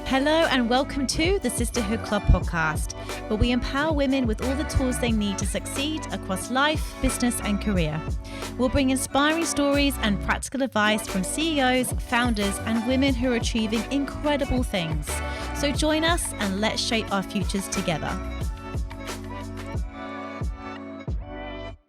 Hello and welcome to the Sisterhood Club podcast, where we empower women with all the tools they need to succeed across life, business and career. We'll bring inspiring stories and practical advice from CEOs, founders and women who are achieving incredible things. So join us and let's shape our futures together.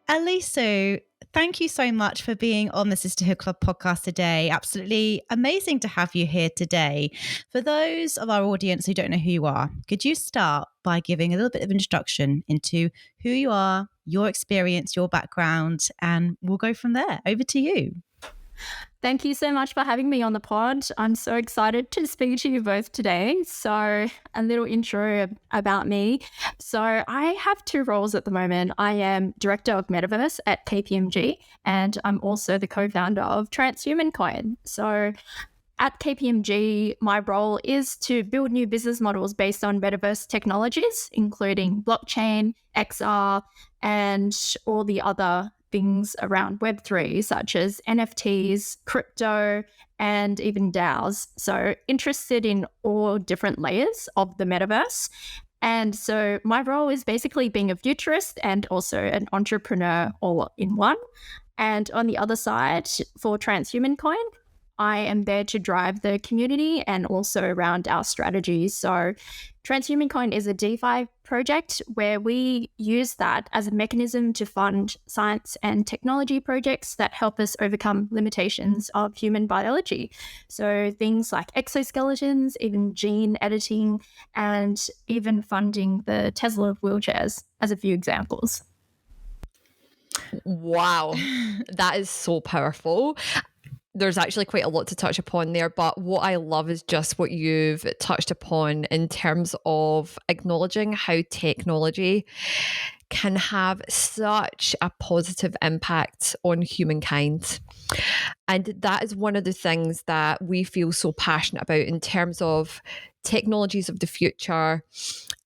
Alyse Sue, thank you so much for being on the Sisterhood Club podcast today. Absolutely amazing to have you here today. For those of our audience who don't know who you are, could you start by giving a little bit of introduction into who you are, your experience, your background, and we'll go from there. Over to you. Thank you so much for having me on the pod. I'm so excited to speak to you both today. So a little intro about me. So I have two roles at the moment. I am Director of Metaverse at KPMG, and I'm also the co-founder of Transhuman Coin. So at KPMG, my role is to build new business models based on metaverse technologies, including blockchain, XR, and all the other things around Web3, such as NFTs, crypto, and even DAOs. So interested in all different layers of the metaverse. And so my role is basically being a futurist and also an entrepreneur all in one. And on the other side, for Transhuman Coin, I am there to drive the community and also around our strategies. So Transhuman Coin is a DeFi project where we use that as a mechanism to fund science and technology projects that help us overcome limitations of human biology. So things like exoskeletons, even gene editing, and even funding the Tesla wheelchairs, as a few examples. Wow, that is so powerful. There's actually quite a lot to touch upon there, but what I love is just what you've touched upon in terms of acknowledging how technology can have such a positive impact on humankind. And that is one of the things that we feel so passionate about in terms of technologies of the future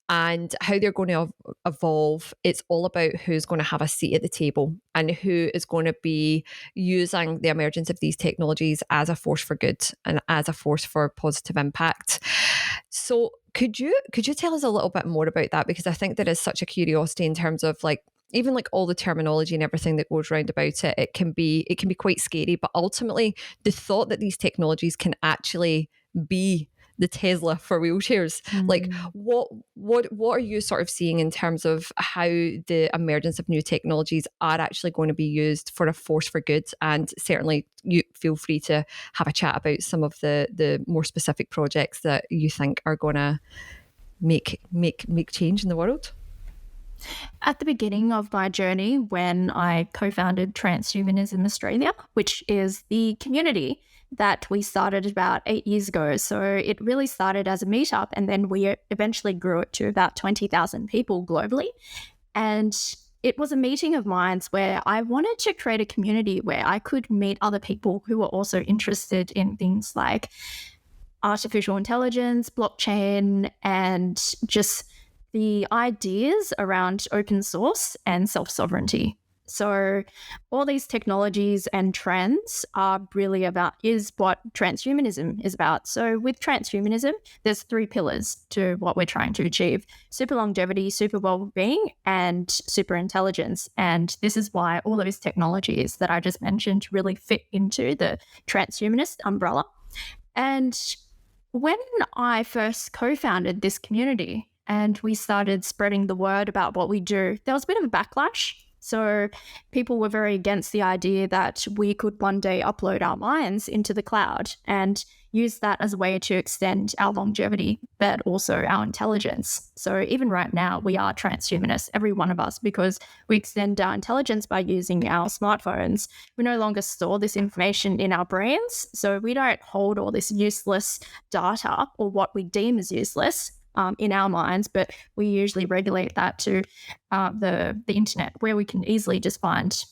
and how they're going to evolve. It's all about who's going to have a seat at the table and who is going to be using the emergence of these technologies as a force for good and as a force for positive impact. So could you tell us a little bit more about that? Because I think there is such a curiosity in terms of even all the terminology and everything that goes around about it. It can be quite scary, but ultimately the thought that these technologies can actually be the Tesla for wheelchairs. What are you sort of seeing in terms of how the emergence of new technologies are actually going to be used for a force for good? And certainly you feel free to have a chat about some of the more specific projects that you think are going to make change in the world. At the beginning of my journey, when I co-founded Transhumanism Australia, which is the community that we started about 8 years ago. So it really started as a meetup, and then we eventually grew it to about 20,000 people globally. And it was a meeting of minds where I wanted to create a community where I could meet other people who were also interested in things like artificial intelligence, blockchain, and just the ideas around open source and self-sovereignty. So all these technologies and trends are really is what transhumanism is about. So with transhumanism, there's 3 pillars to what we're trying to achieve: super longevity, super well-being, and super intelligence. And this is why all those technologies that I just mentioned really fit into the transhumanist umbrella. And when I first co-founded this community and we started spreading the word about what we do, there was a bit of a backlash. So people were very against the idea that we could one day upload our minds into the cloud and use that as a way to extend our longevity, but also our intelligence. So even right now, we are transhumanists, every one of us, because we extend our intelligence by using our smartphones. We no longer store this information in our brains, so we don't hold all this useless data or what we deem as useless in our minds, but we usually regulate that to the internet, where we can easily just find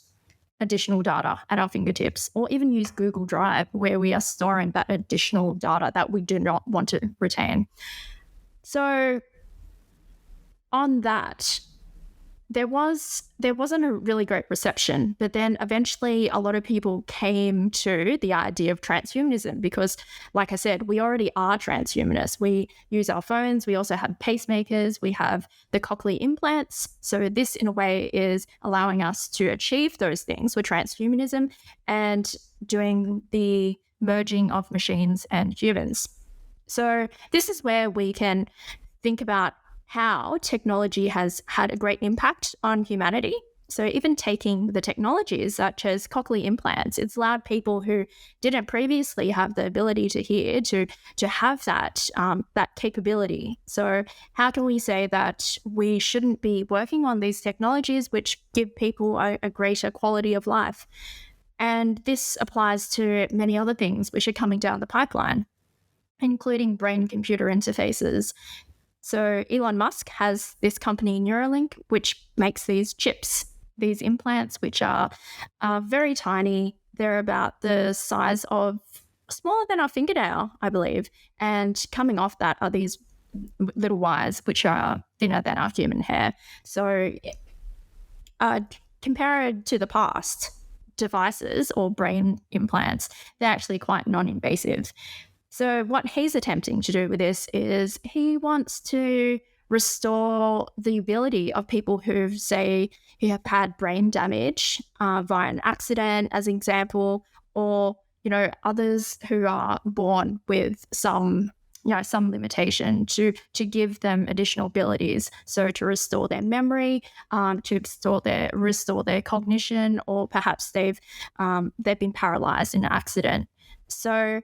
additional data at our fingertips, or even use Google Drive, where we are storing that additional data that we do not want to retain. So on that, there wasn't a really great reception, but then eventually a lot of people came to the idea of transhumanism because, like I said, we already are transhumanists. We use our phones. We also have pacemakers. We have the cochlear implants. So this, in a way, is allowing us to achieve those things with transhumanism and doing the merging of machines and humans. So this is where we can think about how technology has had a great impact on humanity. So even taking the technologies such as cochlear implants, it's allowed people who didn't previously have the ability to hear to have that capability. So how can we say that we shouldn't be working on these technologies which give people a greater quality of life? And this applies to many other things which are coming down the pipeline, including brain-computer interfaces. So Elon Musk has this company Neuralink, which makes these chips, these implants, which are very tiny. They're about the size of smaller than our fingernail, I believe. And coming off that are these little wires, which are thinner than our human hair. So compared to the past, devices or brain implants, they're actually quite non-invasive. So what he's attempting to do with this is he wants to restore the ability of people who have had brain damage via an accident, as an example, or, others who are born with some limitation to give them additional abilities. So to restore their memory, to restore their cognition, or perhaps they've been paralyzed in an accident. So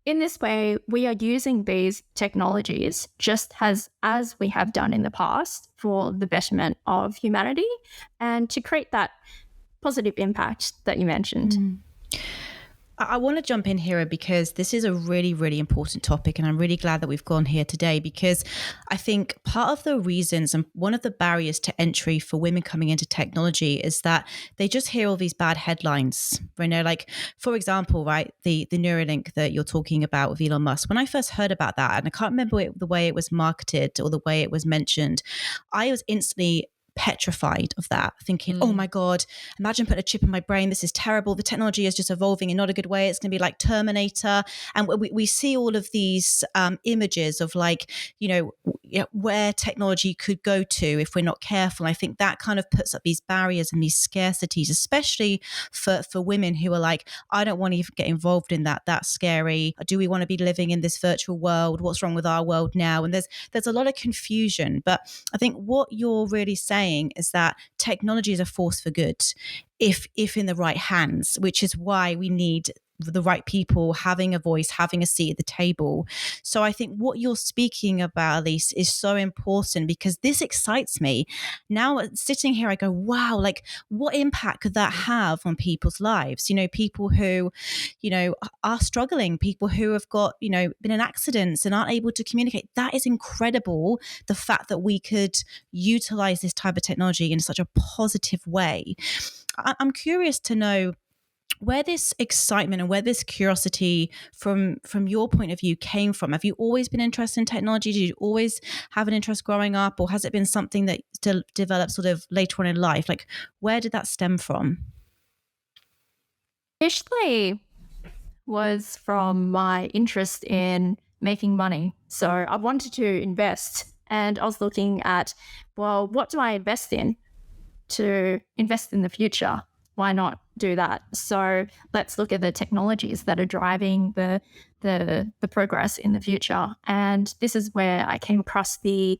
in this way, we are using these technologies just as we have done in the past for the betterment of humanity and to create that positive impact that you mentioned. I want to jump in here because this is a really, really important topic, and I'm really glad that we've gone here today because I think part of the reasons and one of the barriers to entry for women coming into technology is that they just hear all these bad headlines. Like, for example, right, the Neuralink that you're talking about with Elon Musk. When I first heard about that, and I can't remember the way it was marketed or the way it was mentioned, I was instantly petrified of that, thinking, oh my God, imagine putting a chip in my brain. This is terrible. The technology is just evolving in not a good way. It's going to be like Terminator. And we see all of these images of where technology could go to if we're not careful. I think that kind of puts up these barriers and these scarcities, especially for women who are like, I don't want to even get involved in that. That's scary. Do we want to be living in this virtual world? What's wrong with our world now? And there's a lot of confusion. But I think what you're really saying is that technology is a force for good if in the right hands, which is why we need the right people having a voice, having a seat at the table. So I think what you're speaking about, Alyse, is so important because this excites me. Now sitting here, I go, wow, like what impact could that have on people's lives? People who, are struggling, people who have got, been in accidents and aren't able to communicate. That is incredible. The fact that we could utilize this type of technology in such a positive way. I'm curious to know where this excitement and where this curiosity from your point of view came from. Have you always been interested in technology? Did you always have an interest growing up, or has it been something that developed sort of later on in life? Like, where did that stem from? Initially was from my interest in making money. So I wanted to invest, and I was looking at, well, what do I invest in to invest in the future? Why not do that? So let's look at the technologies that are driving the progress in the future. And this is where I came across the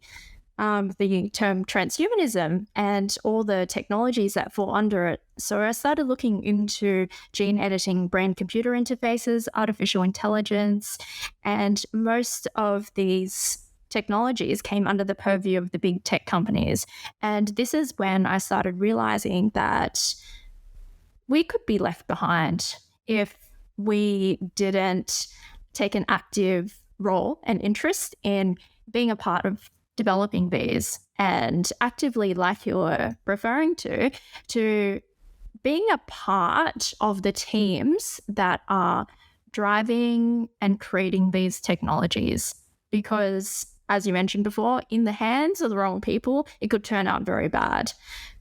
term transhumanism and all the technologies that fall under it. So I started looking into gene editing, brain-computer interfaces, artificial intelligence, and most of these technologies came under the purview of the big tech companies. And this is when I started realizing that we could be left behind if we didn't take an active role and interest in being a part of developing these, and actively, like you're referring to being a part of the teams that are driving and creating these technologies. Because as you mentioned before, in the hands of the wrong people, it could turn out very bad.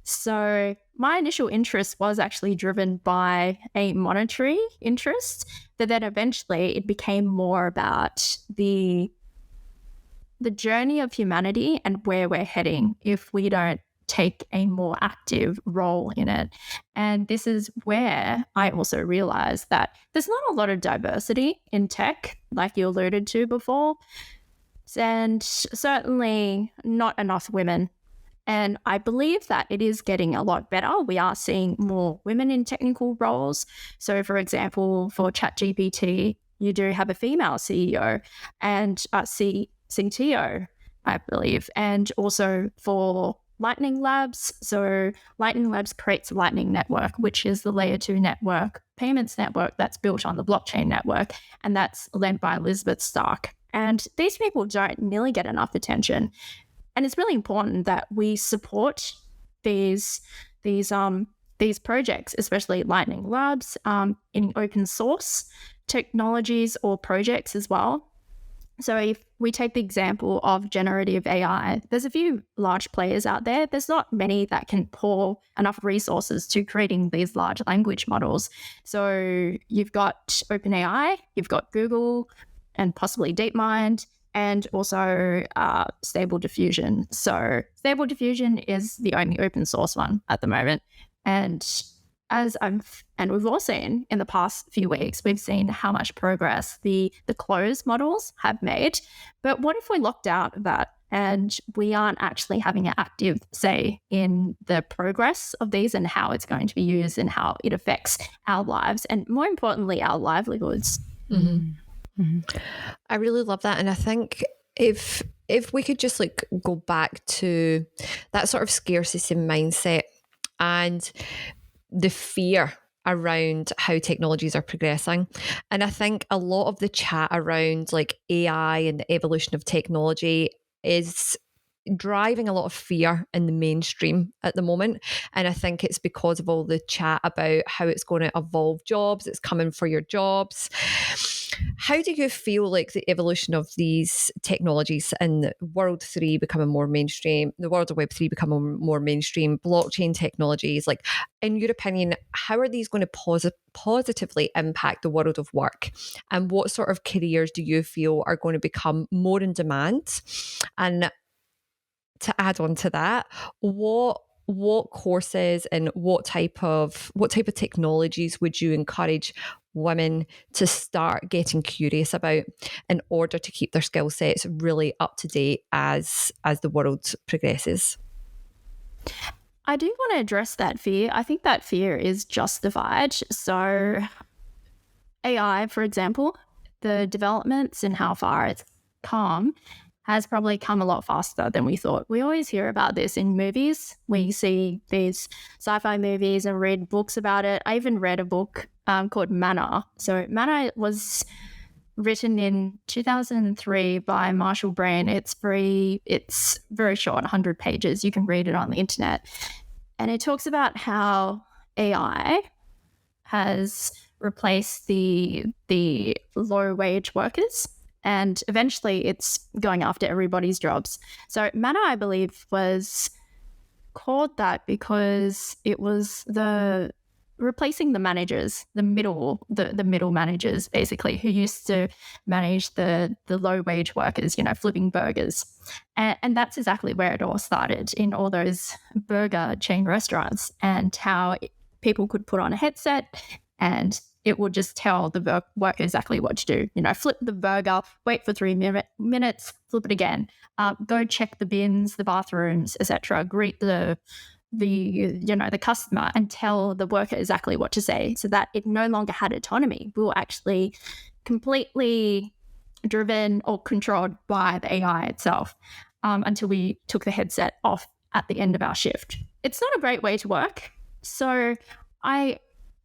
So my initial interest was actually driven by a monetary interest, but then eventually it became more about the journey of humanity and where we're heading if we don't take a more active role in it. And this is where I also realized that there's not a lot of diversity in tech, like you alluded to before, and certainly not enough women. And I believe that it is getting a lot better. We are seeing more women in technical roles. So, for example, for ChatGPT, you do have a female CEO and CTO, I believe. And also for Lightning Labs. So Lightning Labs creates Lightning Network, which is the layer 2 network, payments network that's built on the blockchain network. And that's led by Elizabeth Stark. And these people don't nearly get enough attention. And it's really important that we support these projects, especially Lightning Labs, in open source technologies or projects as well. So if we take the example of generative AI, there's a few large players out there. There's not many that can pour enough resources to creating these large language models. So you've got OpenAI, you've got Google, and possibly DeepMind, and also Stable Diffusion. So Stable Diffusion is the only open source one at the moment. And we've all seen in the past few weeks, we've seen how much progress the closed models have made. But what if we locked out that and we aren't actually having an active say in the progress of these and how it's going to be used and how it affects our lives and, more importantly, our livelihoods? Mm-hmm. Mm-hmm. I really love that. And I think if we could just go back to that sort of scarcity mindset and the fear around how technologies are progressing. And I think a lot of the chat around AI and the evolution of technology is driving a lot of fear in the mainstream at the moment. And I think it's because of all the chat about how it's going to evolve jobs, it's coming for your jobs. How do you feel like the evolution of these technologies and World 3 becoming more mainstream, the world of Web 3 becoming more mainstream, blockchain technologies, in your opinion, how are these going to positively impact the world of work? And what sort of careers do you feel are going to become more in demand? And to add on to that, what courses and what type of technologies would you encourage women to start getting curious about in order to keep their skill sets really up to date as the world progresses? I do want to address that fear. I think that fear is justified. So AI, for example, the developments and how far it's come has probably come a lot faster than we thought. We always hear about this in movies. We see these sci-fi movies and read books about it. I even read a book called Mana. So Mana was written in 2003 by Marshall Brain. It's free. It's very short, 100 pages. You can read it on the internet. And it talks about how AI has replaced the low-wage workers. And eventually it's going after everybody's jobs. So Mana, I believe, was called that because it was replacing the managers, the middle managers, basically, who used to manage the low-wage workers, flipping burgers. And that's exactly where it all started, in all those burger chain restaurants, and how people could put on a headset and it would just tell the worker exactly what to do. Flip the burger, wait for 3 minutes, flip it again. Go check the bins, the bathrooms, etc. Greet the customer and tell the worker exactly what to say, so that it no longer had autonomy. We were actually completely driven or controlled by the AI itself until we took the headset off at the end of our shift. It's not a great way to work. So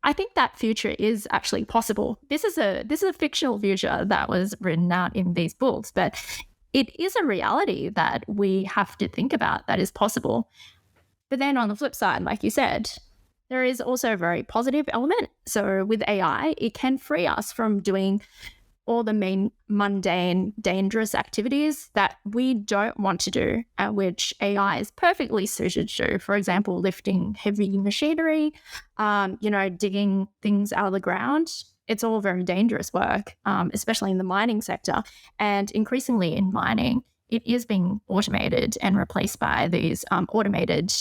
I think that future is actually possible. This is a fictional future that was written out in these books, but it is a reality that we have to think about that is possible. But then on the flip side, like you said, there is also a very positive element. So with AI, it can free us from doing all the main mundane, dangerous activities that we don't want to do and which AI is perfectly suited to. For example, lifting heavy machinery, digging things out of the ground. It's all very dangerous work, especially in the mining sector. And increasingly in mining, it is being automated and replaced by these automated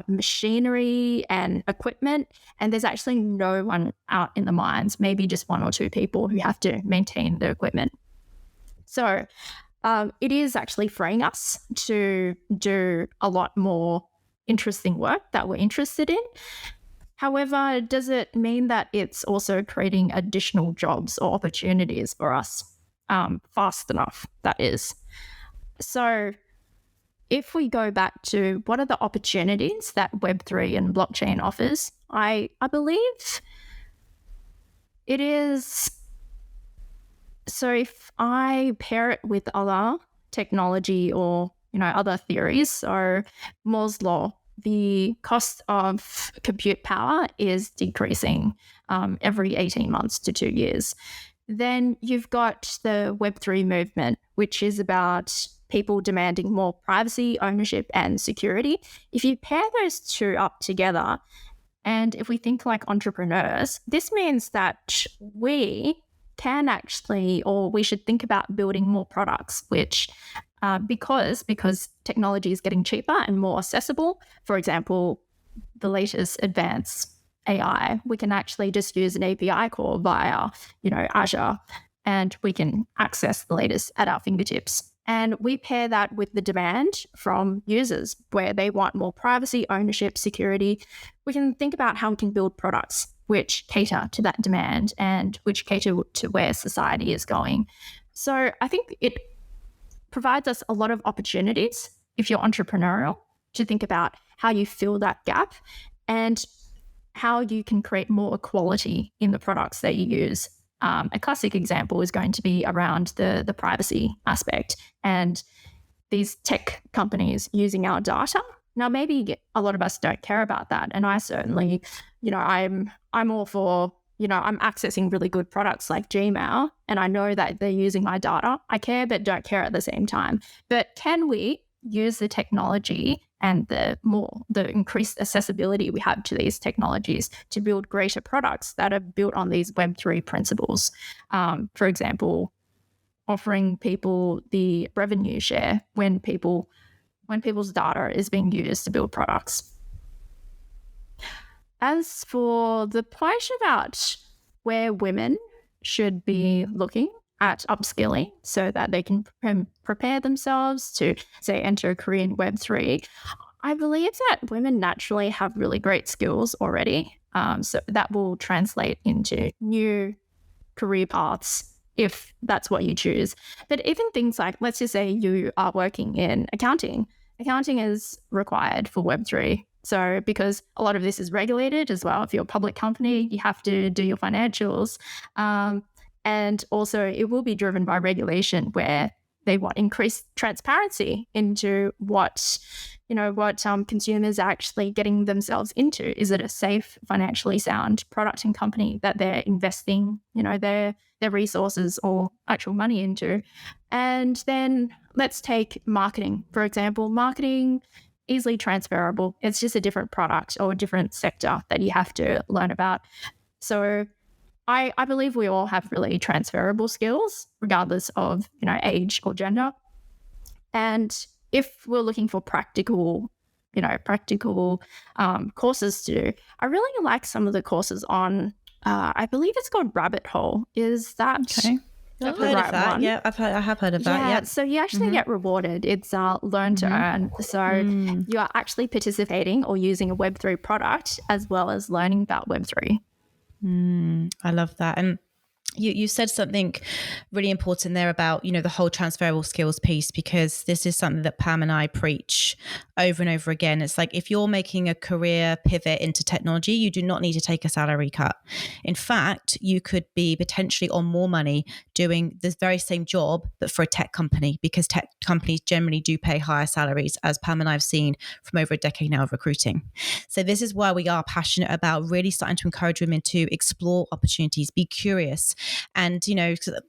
machinery and equipment, and there's actually no one out in the mines, maybe just one or two people who have to maintain the equipment. So it is actually freeing us to do a lot more interesting work that we're interested in. However, does it mean that it's also creating additional jobs or opportunities for us fast enough? That is. So if we go back to what are the opportunities that Web3 and blockchain offers, I believe it is. So if I pair it with other technology or, other theories, so Moore's law, the cost of compute power is decreasing every 18 months to 2 years. Then you've got the Web3 movement, which is about people demanding more privacy, ownership, and security. If you pair those two up together, and if we think like entrepreneurs, this means that we can actually, or we should think about building more products, which because technology is getting cheaper and more accessible. For example, the latest advanced AI, we can actually just use an API call via, Azure, and we can access the latest at our fingertips. And we pair that with the demand from users where they want more privacy, ownership, security. We can think about how we can build products which cater to that demand and which cater to where society is going. So I think it provides us a lot of opportunities if you're entrepreneurial to think about how you fill that gap and how you can create more equality in the products that you use. A classic example is going to be around the privacy aspect and these tech companies using our data. Now, maybe a lot of us don't care about that. And I certainly, I'm all for, I'm accessing really good products like Gmail, and I know that they're using my data. I care, but don't care at the same time. But can we use the technology and the increased accessibility we have to these technologies to build greater products that are built on these Web3 principles? For example, offering people the revenue share when people's data is being used to build products. As for the point about where women should be looking at upskilling so that they can prepare themselves to, say, enter a career in Web3, I believe that women naturally have really great skills already. So that will translate into new career paths if that's what you choose. But even things like, let's just say you are working in accounting. Accounting is required for Web3. So because a lot of this is regulated as well, if you're a public company, you have to do your financials. And also it will be driven by regulation where they want increased transparency into what consumers are actually getting themselves into. Is it a safe, financially sound product and company that they're investing, their resources or actual money into? And then let's take marketing, for example. Marketing, easily transferable. It's just a different product or a different sector that you have to learn about. So I believe we all have really transferable skills, regardless of, age or gender. And if we're looking for practical courses to do, I really like some of the courses on, I believe it's called Rabbit Hole. Is that okay? I've heard of that. One? Yeah, I have heard of that. Yeah. So you actually get rewarded. It's learn to earn. So you are actually participating or using a Web3 product as well as learning about Web3. I love that. And you said something really important there about, the whole transferable skills piece, because this is something that Pam and I preach over and over again. It's like, if you're making a career pivot into technology, you do not need to take a salary cut. In fact, you could be potentially on more money doing the very same job, but for a tech company, because tech companies generally do pay higher salaries, as Pam and I have seen from over a decade now of recruiting. So this is why we are passionate about really starting to encourage women to explore opportunities, be curious, And,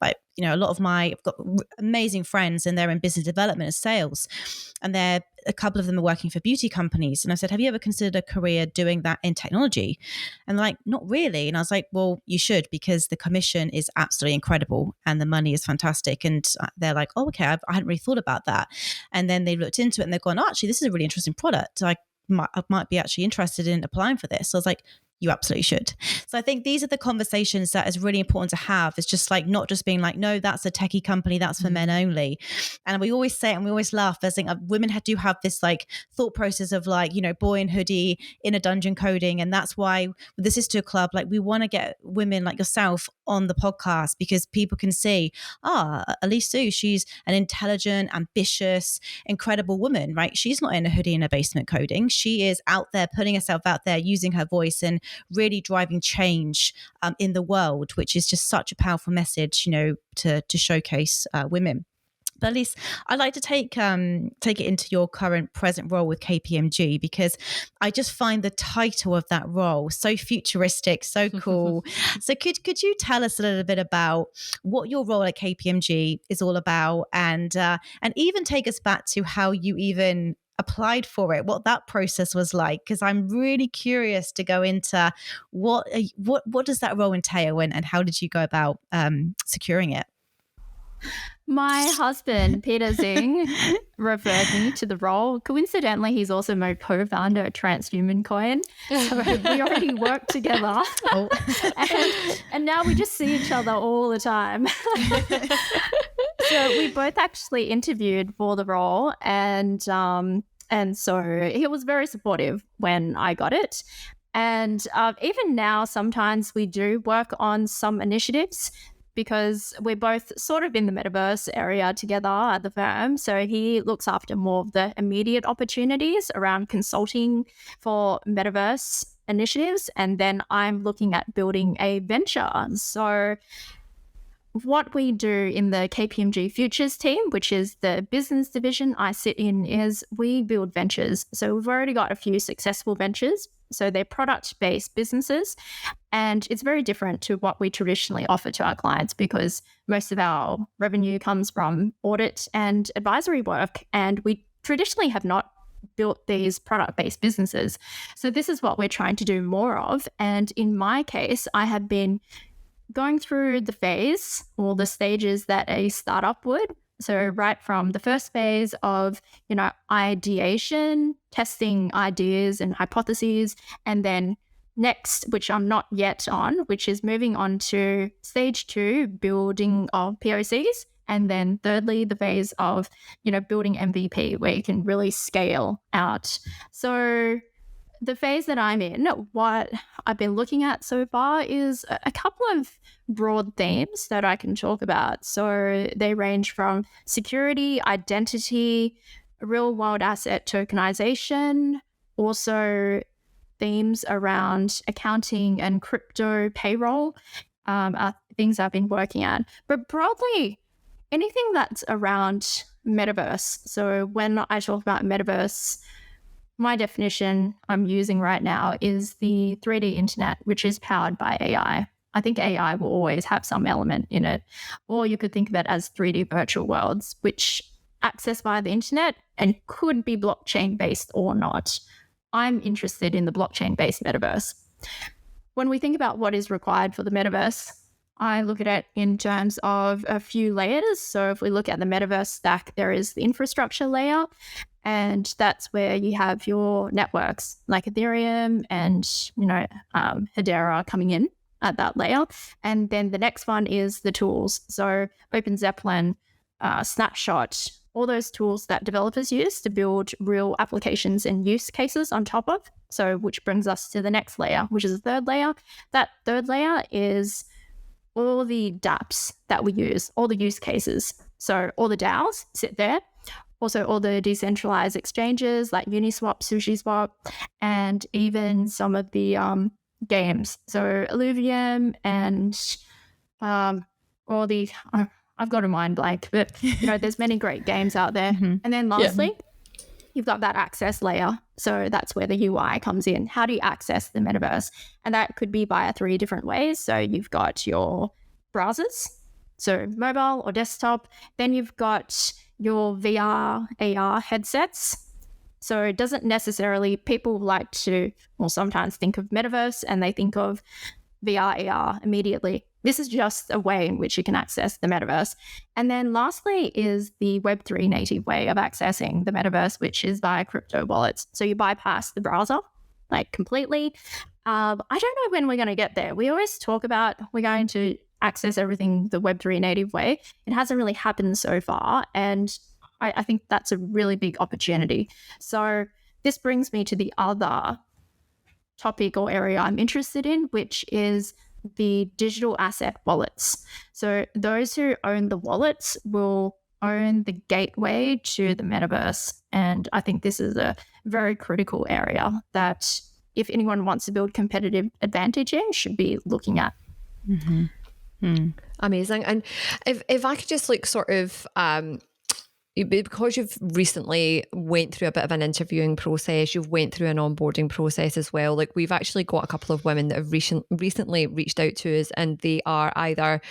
like, a lot of I've got amazing friends and they're in business development and sales, and a couple of them are working for beauty companies. And I said, have you ever considered a career doing that in technology? And they're like, not really. And I was like, well, you should, because the commission is absolutely incredible and the money is fantastic. And they're like, oh, okay, I hadn't really thought about that. And then they looked into it and they've gone, oh, actually, this is a really interesting product. I might be actually interested in applying for this. So I was like, you absolutely should. So I think these are the conversations that is really important to have. It's just like not just being like, no, that's a techie company, that's for men only. And we always say it and we always laugh. There's like women do have this like thought process of like, boy in hoodie in a dungeon coding. And that's why with the Sister Club, like we want to get women like yourself on the podcast, because people can see, Alyse Sue, she's an intelligent, ambitious, incredible woman, right? She's not in a hoodie in a basement coding. She is out there putting herself out there, using her voice and really driving change in the world, which is just such a powerful message, to showcase women. But Alyse, I'd like to take it into your present role with KPMG, because I just find the title of that role so futuristic, so cool. So could you tell us a little bit about what your role at KPMG is all about, and even take us back to how you even applied for it, what that process was like? Because I'm really curious to go into what does that role entail, and how did you go about securing it? My husband, Peter Zing, referred me to the role. Coincidentally, he's also my co-founder at Transhuman Coin. So we already work together. Oh. and now we just see each other all the time. So we both actually interviewed for the role, and so he was very supportive when I got it. And even now, sometimes we do work on some initiatives, because we're both sort of in the metaverse area together at the firm. So he looks after more of the immediate opportunities around consulting for metaverse initiatives. And then I'm looking at building a venture. So what we do in the KPMG Futures team, which is the business division I sit in, is we build ventures. So we've already got a few successful ventures. So they're product-based businesses, and it's very different to what we traditionally offer to our clients, because most of our revenue comes from audit and advisory work, and we traditionally have not built these product-based businesses. So this is what we're trying to do more of. And in my case, I have been going through the phase or the stages that a startup would. So right from the first phase of, ideation, testing ideas and hypotheses, and then next, which I'm not yet on, which is moving on to stage 2, building of POCs. And then thirdly, the phase of, building MVP, where you can really scale out. So the phase that I'm in, what I've been looking at so far is a couple of broad themes that I can talk about. So they range from security, identity, real-world asset tokenization, also themes around accounting and crypto payroll are things I've been working at. But broadly, anything that's around metaverse. So when I talk about metaverse, my definition I'm using right now is the 3D internet, which is powered by AI. I think AI will always have some element in it. Or you could think of it as 3D virtual worlds, which access via the internet and could be blockchain-based or not. I'm interested in the blockchain-based metaverse. When we think about what is required for the metaverse, I look at it in terms of a few layers. So if we look at the metaverse stack, there is the infrastructure layer, and that's where you have your networks like Ethereum and, Hedera coming in at that layer. And then the next one is the tools. So OpenZeppelin, Snapshot, all those tools that developers use to build real applications and use cases on top of. So which brings us to the next layer, which is the third layer. That third layer is all the dApps that we use, all the use cases. So all the DAOs sit there. Also all the decentralized exchanges like Uniswap, SushiSwap, and even some of the games. So Illuvium and all the... I've got a mind blank, but there's many great games out there. Mm-hmm. And then lastly, you've got that access layer. So that's where the UI comes in. How do you access the metaverse? And that could be via 3 different ways. So you've got your browsers, so mobile or desktop. Then you've got your VR, AR headsets. So it doesn't necessarily, people like to, or sometimes think of Metaverse and they think of VR, AR immediately. This is just a way in which you can access the Metaverse. And then lastly is the Web3 native way of accessing the Metaverse, which is via crypto wallets. So you bypass the browser, like completely. I don't know when we're going to get there. We always talk about we're going to access everything the Web3 native way. It hasn't really happened so far. And I think that's a really big opportunity. So this brings me to the other topic or area I'm interested in, which is the digital asset wallets. So those who own the wallets will own the gateway to the Metaverse. And I think this is a very critical area that if anyone wants to build competitive advantage in, should be looking at. Mm-hmm. Mm. Amazing. And if I could just like sort of because you've recently went through a bit of an interviewing process, you've went through an onboarding process as well. Like we've actually got a couple of women that have recently reached out to us, and they are either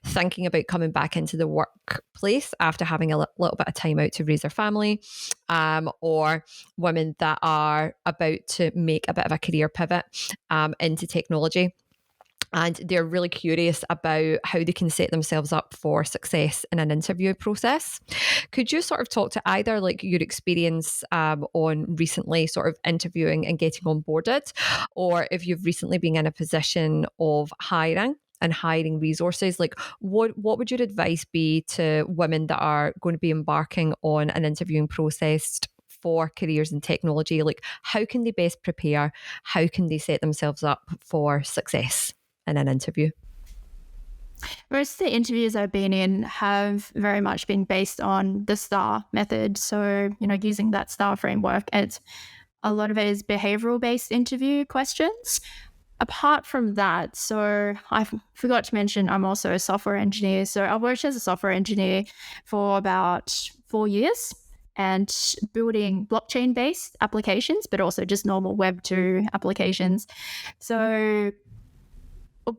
thinking about coming back into the workplace after having a little bit of time out to raise their family, or women that are about to make a bit of a career pivot into technology. And they're really curious about how they can set themselves up for success in an interview process. Could you sort of talk to either like your experience on recently sort of interviewing and getting onboarded, or if you've recently been in a position of hiring and hiring resources, like what would your advice be to women that are going to be embarking on an interviewing process for careers in technology? Like how can they best prepare? How can they set themselves up for success in an interview? Most of the interviews I've been in have very much been based on the STAR method. So, using that STAR framework, a lot of it is behavioral-based interview questions. Apart from that, so I forgot to mention I'm also a software engineer. So I worked as a software engineer for about 4 years and building blockchain-based applications, but also just normal Web 2 applications. So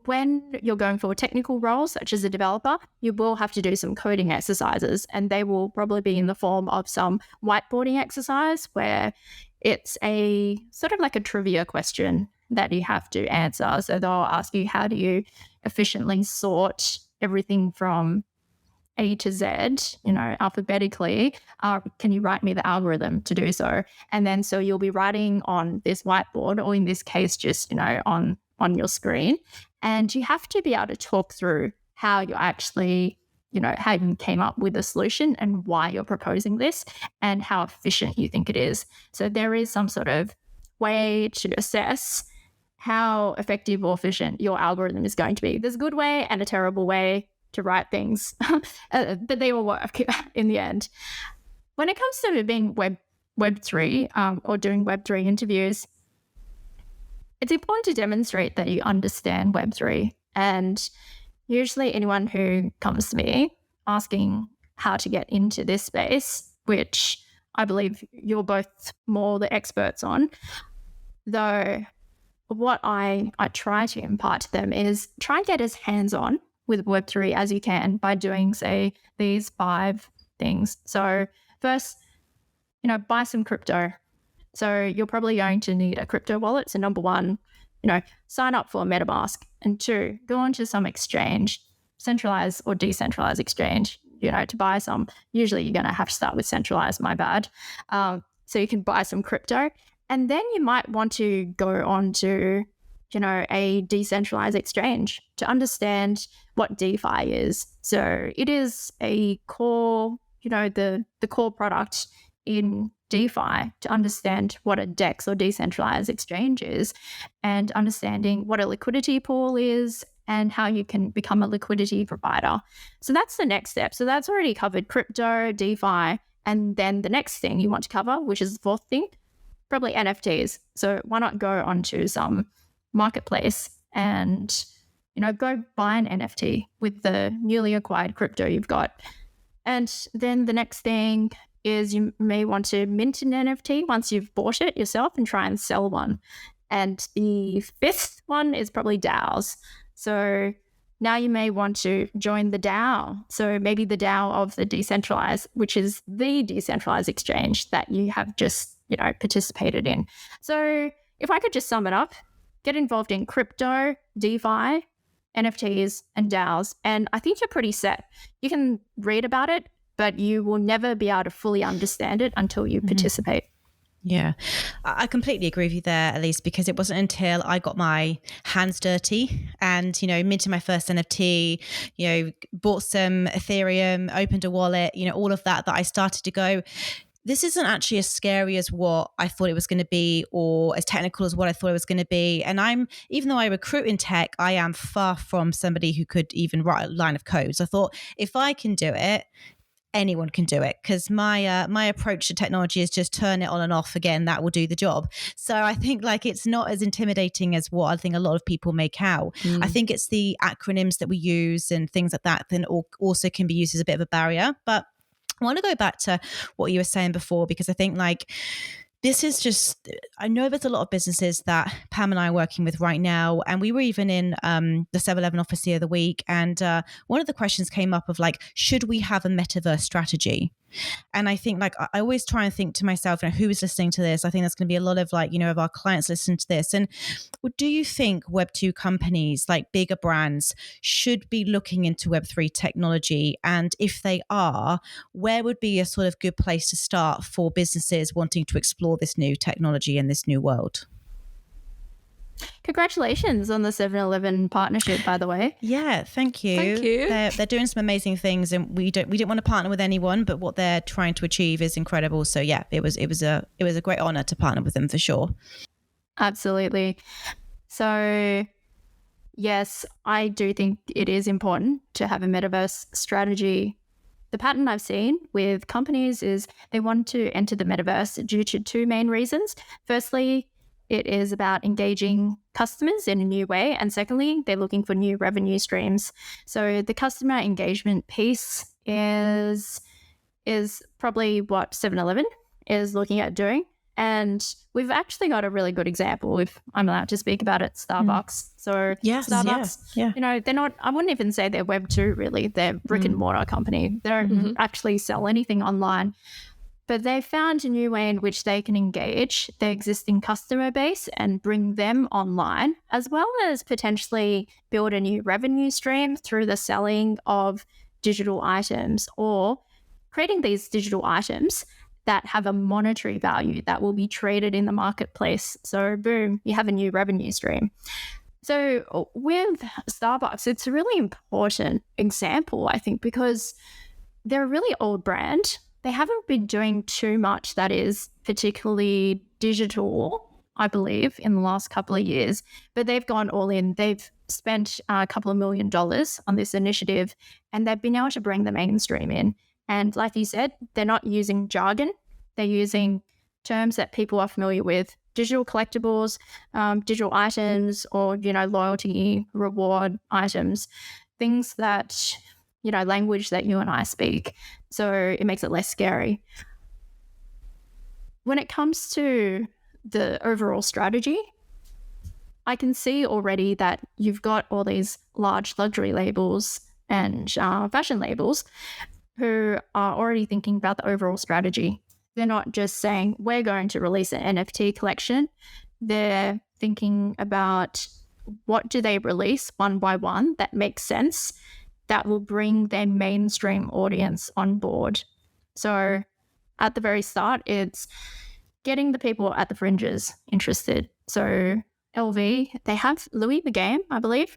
when you're going for technical roles, such as a developer, you will have to do some coding exercises, and they will probably be in the form of some whiteboarding exercise where it's a sort of like a trivia question that you have to answer. So they'll ask you, how do you efficiently sort everything from A to Z, alphabetically? Can you write me the algorithm to do so? And then so you'll be writing on this whiteboard, or in this case, just, on your screen. And you have to be able to talk through how you actually, how you came up with a solution and why you're proposing this and how efficient you think it is. So there is some sort of way to assess how effective or efficient your algorithm is going to be. There's a good way and a terrible way to write things, but they all work in the end. When it comes to being Web3 or doing Web3 interviews, it's important to demonstrate that you understand Web3. And usually anyone who comes to me asking how to get into this space, which I believe you're both more the experts on, though what I try to impart to them is try and get as hands-on with Web3 as you can by doing, say, these 5 things. So first, buy some crypto. So you're probably going to need a crypto wallet. So number 1, sign up for a MetaMask. And 2, go onto some exchange, centralized or decentralized exchange, to buy some. Usually you're going to have to start with centralized, my bad. So you can buy some crypto. And then you might want to go on to, a decentralized exchange to understand what DeFi is. So it is a core, the core product in DeFi, to understand what a DEX or decentralized exchange is, and understanding what a liquidity pool is and how you can become a liquidity provider. So that's the next step. So that's already covered crypto, DeFi, and then the next thing you want to cover, which is the 4th thing, probably NFTs. So why not go onto some marketplace and, go buy an NFT with the newly acquired crypto you've got. And then the next thing is you may want to mint an NFT once you've bought it yourself and try and sell one. And the 5th one is probably DAOs. So Now you may want to join the DAO. So maybe the DAO of the decentralized, which is the decentralized exchange that you have just, participated in. So if I could just sum it up, get involved in crypto, DeFi, NFTs, and DAOs, and I think you're pretty set. You can read about it, but you will never be able to fully understand it until you participate. Yeah, I completely agree with you there, Alyse, because it wasn't until I got my hands dirty and, minted my first NFT, bought some Ethereum, opened a wallet, all of that I started to go, this isn't actually as scary as what I thought it was going to be or as technical as what I thought it was going to be. And even though I recruit in tech, I am far from somebody who could even write a line of code. So I thought, if I can do it, anyone can do it, because my approach to technology is just turn it on and off again. That will do the job. So I think it's not as intimidating as what I think a lot of people make out. I think it's the acronyms that we use and things like that then also can be used as a bit of a barrier. But I want to go back to what you were saying before, because I think this is just, I know there's a lot of businesses that Pam and I are working with right now. And we were even in the 7-Eleven office the other week. And one of the questions came up of should we have a metaverse strategy? And I think I always try and think to myself, who is listening to this? I think there's going to be a lot of of our clients listening to this. And do you think Web2 companies, bigger brands, should be looking into Web3 technology? And if they are, where would be a sort of good place to start for businesses wanting to explore this new technology and this new world? Congratulations on the 7-Eleven partnership, by the way. Yeah, thank you. Thank you. They're doing some amazing things, and we didn't want to partner with anyone, but what they're trying to achieve is incredible. So yeah, it was a great honor to partner with them for sure. Absolutely. So yes, I do think it is important to have a metaverse strategy. The pattern I've seen with companies is they want to enter the metaverse due to two main reasons. Firstly, it is about engaging customers in a new way. And secondly, they're looking for new revenue streams. So the customer engagement piece is probably what 7-Eleven is looking at doing. And we've actually got a really good example, if I'm allowed to speak about it, Starbucks. So yes, Starbucks, they're not, I wouldn't even say they're Web2 really. They're brick and mortar company. They don't actually sell anything online. But they found a new way in which they can engage their existing customer base and bring them online, as well as potentially build a new revenue stream through the selling of digital items or creating these digital items that have a monetary value that will be traded in the marketplace. So boom, you have a new revenue stream. So with Starbucks, it's a really important example, I think, because they're a really old brand. They haven't been doing too much that is particularly digital, I believe, in the last couple of years, but they've gone all in. They've spent a couple of $1 million on this initiative, and they've been able to bring the mainstream in. And like you said, they're not using jargon. They're using terms that people are familiar with, digital collectibles, digital items, or, loyalty, reward items, things that, language that you and I speak. So it makes it less scary. When it comes to the overall strategy, I can see already that you've got all these large luxury labels and fashion labels who are already thinking about the overall strategy. They're not just saying, we're going to release an NFT collection. They're thinking about what do they release one by one that makes sense, that will bring their mainstream audience on board. So at the very start, it's getting the people at the fringes interested. So LV, they have Louis the game, I believe.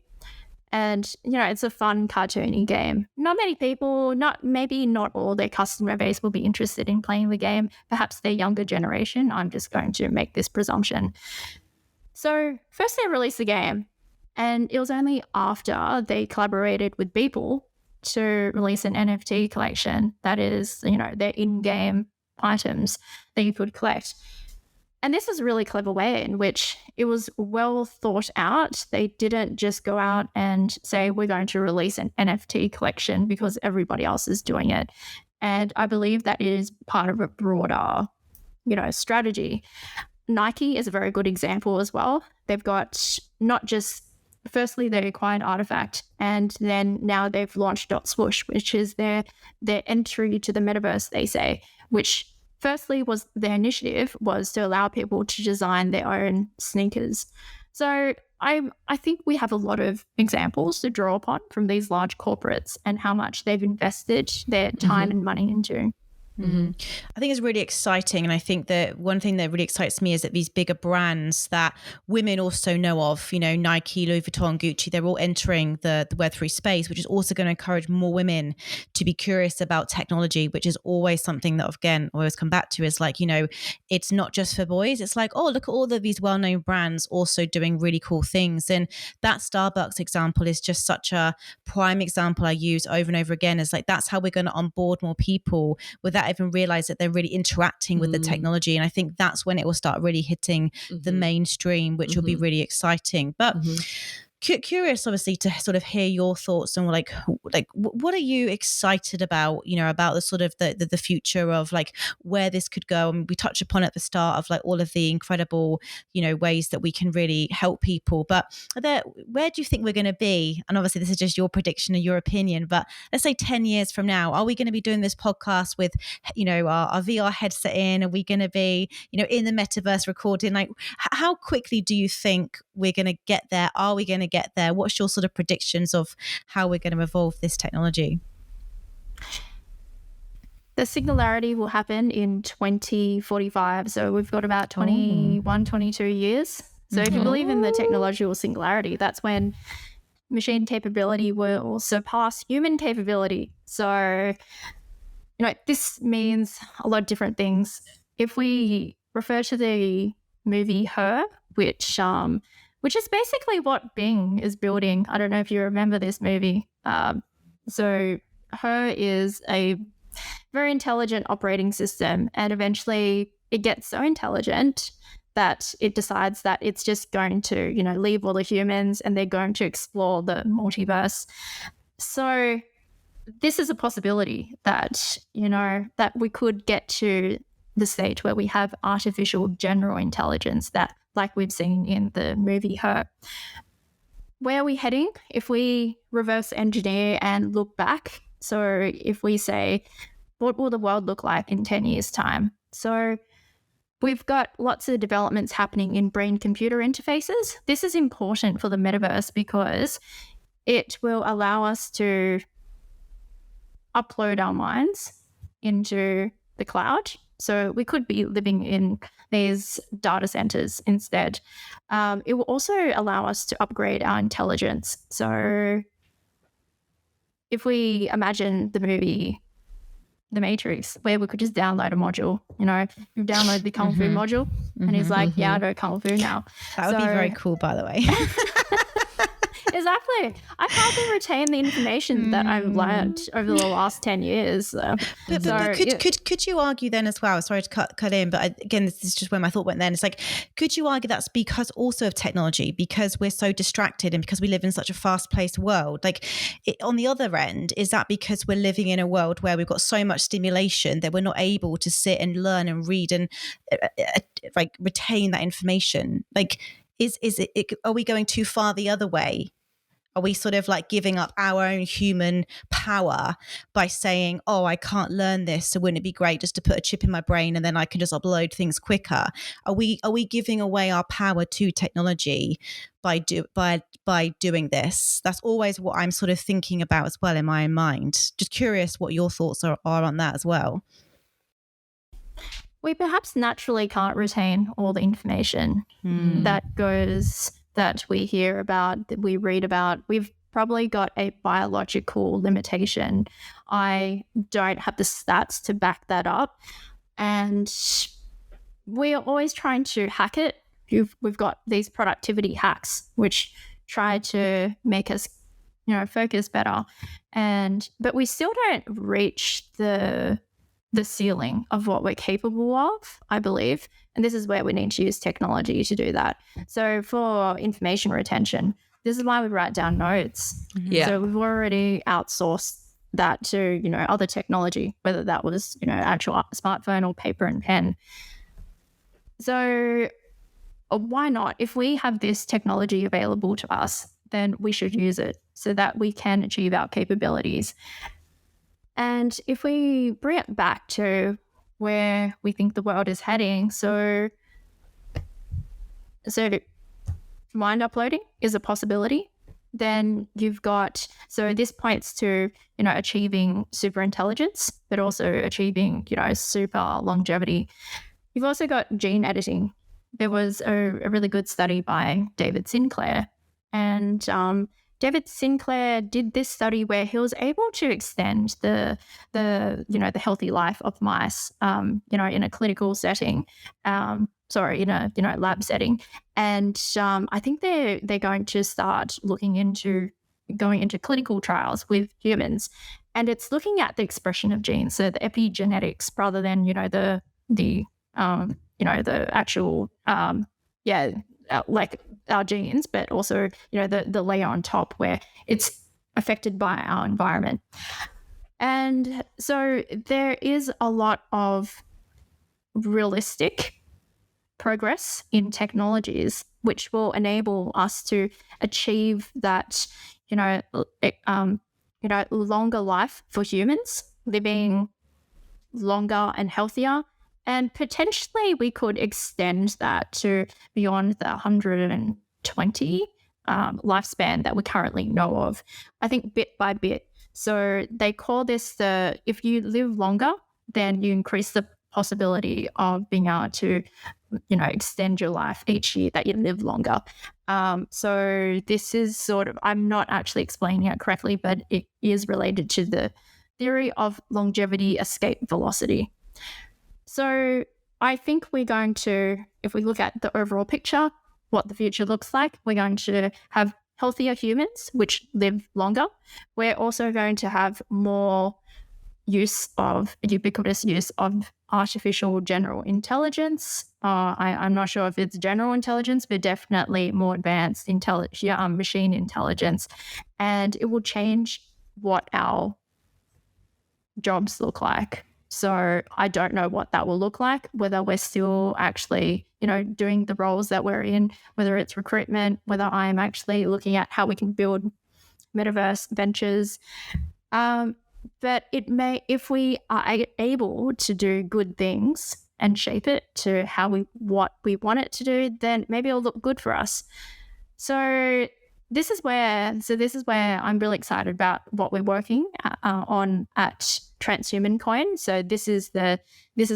And, it's a fun, cartoony game. Not many people, maybe not all their customer base will be interested in playing the game. Perhaps their younger generation. I'm just going to make this presumption. So first they released the game. And it was only after they collaborated with Beeple to release an NFT collection that is, their in-game items that you could collect. And this is a really clever way in which it was well thought out. They didn't just go out and say, we're going to release an NFT collection because everybody else is doing it. And I believe that is part of a broader, strategy. Nike is a very good example as well. They've got not just firstly, they acquired Artifact, and then now they've launched Dot Swoosh, which is their entry to the metaverse, they say, which firstly was their initiative was to allow people to design their own sneakers. So I think we have a lot of examples to draw upon from these large corporates and how much they've invested their time and money into. I think it's really exciting. And I think that one thing that really excites me is that these bigger brands that women also know of, Nike, Louis Vuitton, Gucci, they're all entering the Web3 space, which is also going to encourage more women to be curious about technology, which is always something that, again, I always come back to is like, it's not just for boys. It's like, oh, look at all of these well-known brands also doing really cool things. And that Starbucks example is just such a prime example I use over and over again. Is like, that's how we're going to onboard more people without even realize that they're really interacting with the technology. And I think that's when it will start really hitting the mainstream, which will be really exciting. But curious, obviously, to sort of hear your thoughts on like what are you excited about, about the sort of the future of like where this could go. I mean, we touched upon at the start of like all of the incredible, ways that we can really help people. But where do you think we're going to be? And obviously, this is just your prediction and your opinion. But let's say 10 years from now, are we going to be doing this podcast with, our VR headset in? Are we going to be, in the metaverse recording? Like, how quickly do you think we're going to get there? Are we going to get there? What's your sort of predictions of how we're going to evolve this technology? The singularity will happen in 2045. So we've got about 21, 22 years. So if you believe in the technological singularity, that's when machine capability will surpass human capability. So, this means a lot of different things. If we refer to the movie Her, which is basically what Bing is building. I don't know if you remember this movie. So Her is a very intelligent operating system, and eventually it gets so intelligent that it decides that it's just going to, leave all the humans and they're going to explore the multiverse. So this is a possibility that, that we could get to the stage where we have artificial general intelligence that, like we've seen in the movie Her. Where are we heading? If we reverse engineer and look back, so if we say, what will the world look like in 10 years' time? So we've got lots of developments happening in brain-computer interfaces. This is important for the metaverse because it will allow us to upload our minds into the cloud. So we could be living in these data centers instead. It will also allow us to upgrade our intelligence. So if we imagine the movie The Matrix, where we could just download a module, you download the Kung Fu module and he's like, yeah, I know Kung Fu now. That would be very cool, by the way. Exactly. I can't retain the information that I've learned over the last 10 years. But could you argue then as well, sorry to cut in, but again, this is just where my thought went then. It's like, could you argue that's because also of technology, because we're so distracted and because we live in such a fast-paced world? Like on the other end, is that because we're living in a world where we've got so much stimulation that we're not able to sit and learn and read and like retain that information? Like, are we going too far the other way? Are we sort of like giving up our own human power by saying, oh, I can't learn this, so wouldn't it be great just to put a chip in my brain and then I can just upload things quicker? Are we giving away our power to technology by doing this? That's always what I'm sort of thinking about as well in my own mind. Just curious what your thoughts are on that as well. We perhaps naturally can't retain all the information that we hear about, that we read about. We've probably got a biological limitation. I don't have the stats to back that up. And we are always trying to hack it. We've got these productivity hacks, which try to make us, focus better. But we still don't reach the ceiling of what we're capable of, I believe. And this is where we need to use technology to do that. So for information retention, this is why we write down notes. Yeah. So we've already outsourced that to, other technology, whether that was, actual smartphone or paper and pen. So why not? If we have this technology available to us, then we should use it so that we can achieve our capabilities. And if we bring it back to where we think the world is heading, so mind uploading is a possibility. Then you've got, so this points to, achieving super intelligence, but also achieving, super longevity. You've also got gene editing. There was a really good study by David Sinclair, and David Sinclair did this study where he was able to extend the healthy life of mice, in a clinical setting, in a lab setting, and I think they're going to start looking into going into clinical trials with humans, and it's looking at the expression of genes, so the epigenetics, rather than the actual like our genes, but also the layer on top where it's affected by our environment. And so there is a lot of realistic progress in technologies which will enable us to achieve that longer life for humans, living longer and healthier. And potentially we could extend that to beyond the 120 lifespan that we currently know of, I think bit by bit. So they call this if you live longer, then you increase the possibility of being able to, extend your life each year that you live longer. So this is sort of, I'm not actually explaining it correctly, but it is related to the theory of longevity escape velocity. So I think we're going to, if we look at the overall picture, what the future looks like, we're going to have healthier humans, which live longer. We're also going to have more ubiquitous use of artificial general intelligence. I'm not sure if it's general intelligence, but definitely more advanced machine intelligence. And it will change what our jobs look like. So I don't know what that will look like, whether we're still actually, doing the roles that we're in, whether it's recruitment, whether I'm actually looking at how we can build metaverse ventures. But it may, if we are able to do good things and shape it to what we want it to do, then maybe it'll look good for us. So this is where I'm really excited about what we're working on at Transhuman Coin. So this is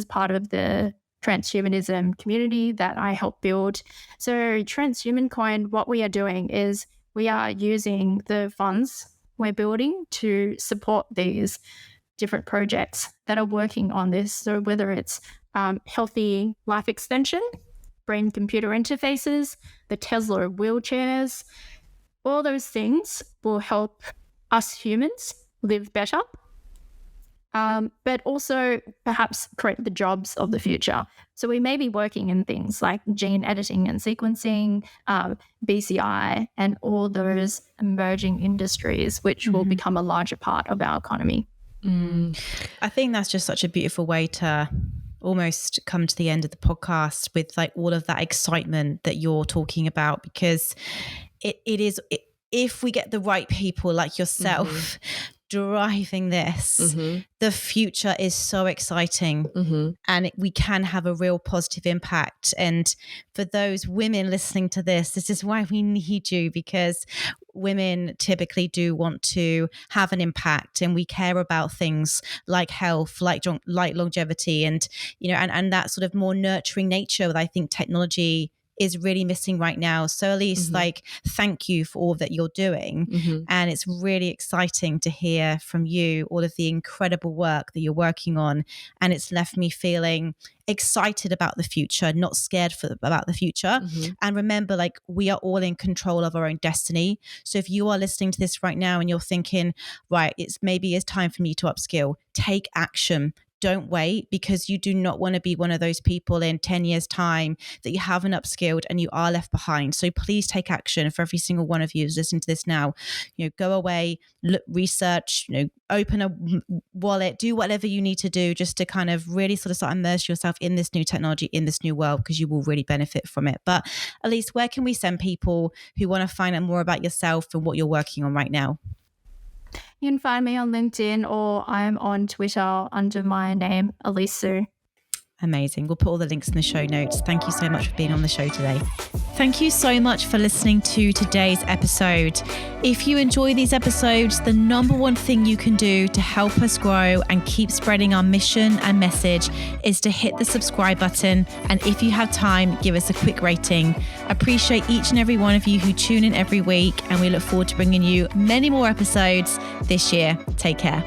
part of the transhumanism community that I help build. So Transhuman Coin, what we are doing is we are using the funds we're building to support these different projects that are working on this. So whether it's healthy life extension, brain-computer interfaces, the Tesla wheelchairs, all those things will help us humans live better, but also perhaps create the jobs of the future. So we may be working in things like gene editing and sequencing, BCI, and all those emerging industries, which will become a larger part of our economy. I think that's just such a beautiful way to almost come to the end of the podcast with like all of that excitement that you're talking about, because it is, if we get the right people like yourself driving this, the future is so exciting, and we can have a real positive impact. And for those women listening to this is why we need you, because women typically do want to have an impact, and we care about things like health, like longevity, and and that sort of more nurturing nature that I think technology is really missing right now. So Alyse, thank you for all that you're doing. And it's really exciting to hear from you all of the incredible work that you're working on. And it's left me feeling excited about the future, not scared about the future. And remember, we are all in control of our own destiny. So if you are listening to this right now and you're thinking, right, it's time for me to upskill, take action. don't wait, because you do not want to be one of those people in 10 years time that you haven't upskilled and you are left behind. So please take action. For every single one of you who's listening to this now, go away, look, research, open a wallet, do whatever you need to do just to kind of really sort of start immerse yourself in this new technology, in this new world, because you will really benefit from it. But Alyse, where can we send people who want to find out more about yourself and what you're working on right now? You can find me on LinkedIn, or I'm on Twitter under my name, Alyse Sue. Amazing. We'll put all the links in the show notes. Thank you so much for being on the show today. Thank you so much for listening to today's episode. If you enjoy these episodes, the number one thing you can do to help us grow and keep spreading our mission and message is to hit the subscribe button. And if you have time, give us a quick rating. I appreciate each and every one of you who tune in every week, and we look forward to bringing you many more episodes this year. Take care.